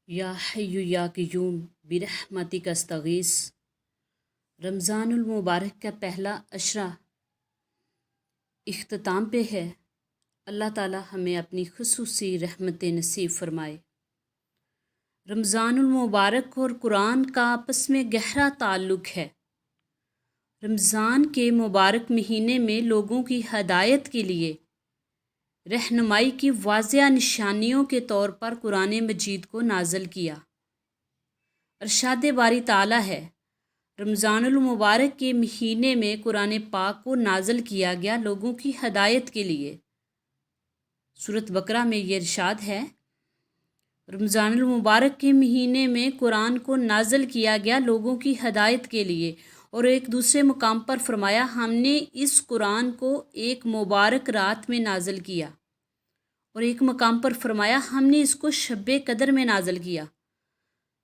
یا حی یا قیوم برحمتک استغیث۔ رمضان المبارک کا پہلا عشرہ اختتام پہ ہے۔ اللہ تعالی ہمیں اپنی خصوصی رحمت نصیب فرمائے۔ رمضان المبارک اور قرآن کا آپس میں گہرا تعلق ہے۔ رمضان کے مبارک مہینے میں لوگوں کی ہدایت کے لیے رہنمائی کی واضح نشانیوں کے طور پر قرآن مجید کو نازل کیا۔ ارشاد باری تعالیٰ ہے، رمضان المبارک کے مہینے میں قرآن پاک کو نازل کیا گیا لوگوں کی ہدایت کے لیے۔ سورۃ بقرہ میں یہ ارشاد ہے، رمضان المبارک کے مہینے میں قرآن کو نازل کیا گیا لوگوں کی ہدایت کے لیے، اور ایک دوسرے مقام پر فرمایا، ہم نے اس قرآن کو ایک مبارک رات میں نازل کیا، اور ایک مقام پر فرمایا، ہم نے اس کو شب قدر میں نازل کیا۔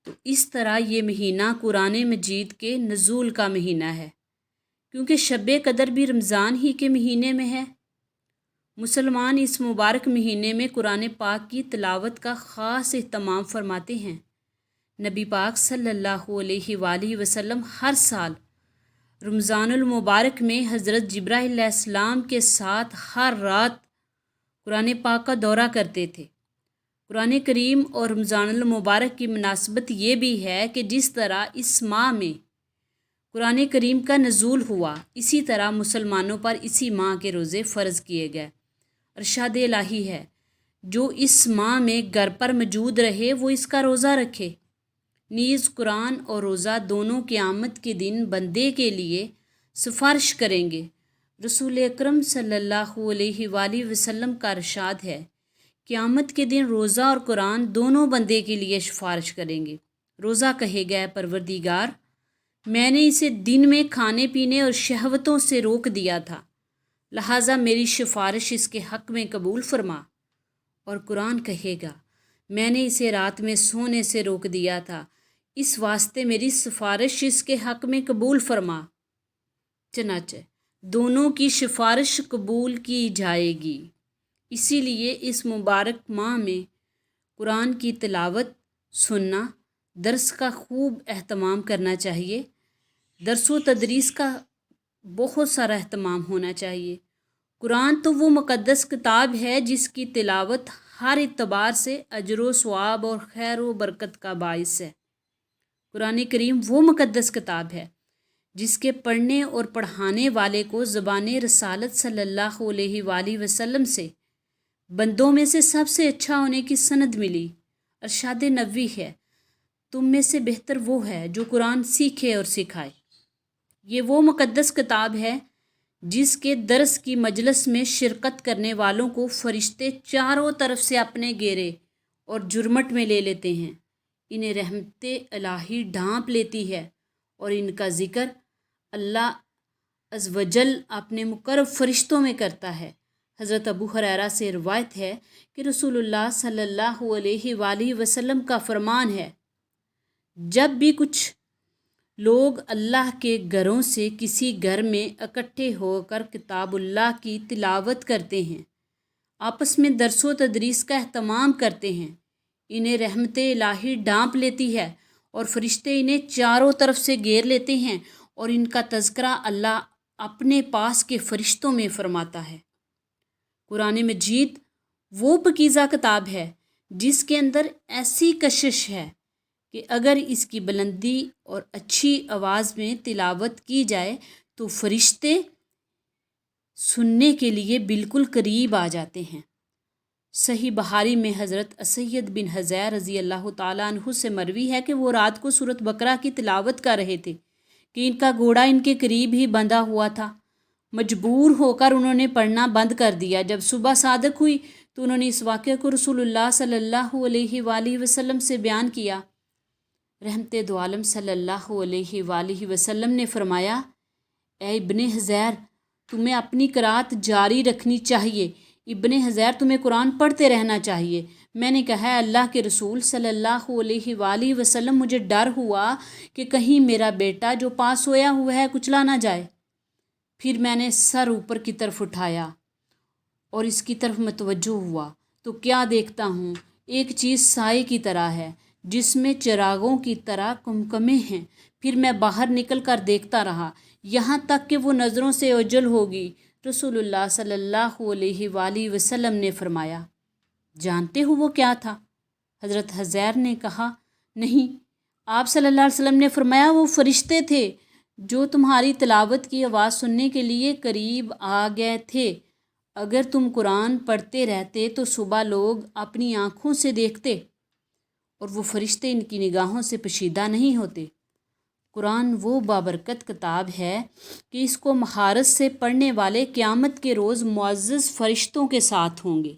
تو اس طرح یہ مہینہ قرآن مجید کے نزول کا مہینہ ہے، کیونکہ شب قدر بھی رمضان ہی کے مہینے میں ہے۔ مسلمان اس مبارک مہینے میں قرآن پاک کی تلاوت کا خاص اہتمام فرماتے ہیں۔ نبی پاک صلی اللہ علیہ وآلہ وسلم ہر سال رمضان المبارک میں حضرت جبرائیل علیہ السلام کے ساتھ ہر رات قرآن پاک کا دورہ کرتے تھے۔ قرآن کریم اور رمضان المبارک کی مناسبت یہ بھی ہے کہ جس طرح اس ماہ میں قرآن کریم کا نزول ہوا، اسی طرح مسلمانوں پر اسی ماہ کے روزے فرض کیے گئے۔ ارشاد الہی ہے، جو اس ماہ میں گھر پر موجود رہے وہ اس کا روزہ رکھے۔ نیز قرآن اور روزہ دونوں قیامت کے دن بندے کے لیے سفارش کریں گے۔ رسول اکرم صلی اللہ علیہ وآلہ وسلم کا ارشاد ہے، قیامت کے دن روزہ اور قرآن دونوں بندے کے لیے سفارش کریں گے۔ روزہ کہے گا، پروردگار، میں نے اسے دن میں کھانے پینے اور شہوتوں سے روک دیا تھا، لہٰذا میری سفارش اس کے حق میں قبول فرما۔ اور قرآن کہے گا، میں نے اسے رات میں سونے سے روک دیا تھا، اس واسطے میری سفارش اس کے حق میں قبول فرما۔ چنانچہ دونوں کی سفارش قبول کی جائے گی۔ اسی لیے اس مبارک ماہ میں قرآن کی تلاوت، سننا، درس کا خوب اہتمام کرنا چاہیے۔ درس و تدریس کا بہت سارا اہتمام ہونا چاہیے۔ قرآن تو وہ مقدس کتاب ہے جس کی تلاوت ہر اعتبار سے اجر و ثواب اور خیر و برکت کا باعث ہے۔ قرآن کریم وہ مقدس کتاب ہے جس کے پڑھنے اور پڑھانے والے کو زبان رسالت صلی اللہ علیہ وآلہ وسلم سے بندوں میں سے سب سے اچھا ہونے کی سند ملی۔ ارشاد نبوی ہے، تم میں سے بہتر وہ ہے جو قرآن سیکھے اور سکھائے۔ یہ وہ مقدس کتاب ہے جس کے درس کی مجلس میں شرکت کرنے والوں کو فرشتے چاروں طرف سے اپنے گھیرے اور جرمٹ میں لے لیتے ہیں، انہیں رحمت الہی ڈھانپ لیتی ہے، اور ان کا ذکر اللہ عز و جل اپنے مقرب فرشتوں میں کرتا ہے۔ حضرت ابو ہریرہ سے روایت ہے کہ رسول اللہ صلی اللہ علیہ وآلہ وسلم کا فرمان ہے، جب بھی کچھ لوگ اللہ کے گھروں سے کسی گھر میں اکٹھے ہو کر کتاب اللہ کی تلاوت کرتے ہیں، آپس میں درس و تدریس کا اہتمام کرتے ہیں، انہیں رحمت الہی ڈھانپ لیتی ہے اور فرشتے انہیں چاروں طرف سے گھیر لیتے ہیں، اور ان کا تذکرہ اللہ اپنے پاس کے فرشتوں میں فرماتا ہے۔ قرآن مجید وہ پاکیزہ کتاب ہے جس کے اندر ایسی کشش ہے کہ اگر اس کی بلندی اور اچھی آواز میں تلاوت کی جائے تو فرشتے سننے کے لیے بالکل قریب آ جاتے ہیں۔ صحیح بخاری میں حضرت اسید بن حضیر رضی اللہ تعالیٰ عنہ سے مروی ہے کہ وہ رات کو سورۃ بقرہ کی تلاوت کر رہے تھے کہ ان کا گھوڑا ان کے قریب ہی بندھا ہوا تھا۔ مجبور ہو کر انہوں نے پڑھنا بند کر دیا۔ جب صبح صادق ہوئی تو انہوں نے اس واقعے کو رسول اللہ صلی اللہ علیہ وآلہ وسلم سے بیان کیا۔ رحمت دو عالم صلی اللہ علیہ وآلہ وسلم نے فرمایا، اے ابن حضیر، تمہیں اپنی قرات جاری رکھنی چاہیے۔ ابن حضیر، تمہیں قرآن پڑھتے رہنا چاہیے۔ میں نے کہا، اللہ کے رسول صلی اللہ علیہ وآلہ وسلم، مجھے ڈر ہوا کہ کہیں میرا بیٹا جو پاس سویا ہوا ہے کچلا نہ جائے۔ پھر میں نے سر اوپر کی طرف اٹھایا اور اس کی طرف متوجہ ہوا تو کیا دیکھتا ہوں، ایک چیز سائے کی طرح ہے جس میں چراغوں کی طرح کمکمیں ہیں۔ پھر میں باہر نکل کر دیکھتا رہا یہاں تک کہ وہ نظروں سے اوجھل ہوگی۔ رسول اللہ صلی اللہ علیہ وآلہ وسلم نے فرمایا، جانتے ہو وہ کیا تھا؟ حضرت حذیر نے کہا، نہیں۔ آپ صلی اللہ علیہ وسلم نے فرمایا، وہ فرشتے تھے جو تمہاری تلاوت کی آواز سننے کے لیے قریب آ گئے تھے۔ اگر تم قرآن پڑھتے رہتے تو صبح لوگ اپنی آنکھوں سے دیکھتے اور وہ فرشتے ان کی نگاہوں سے پوشیدہ نہیں ہوتے۔ قرآن وہ بابرکت کتاب ہے کہ اس کو مہارت سے پڑھنے والے قیامت کے روز معزز فرشتوں کے ساتھ ہوں گے۔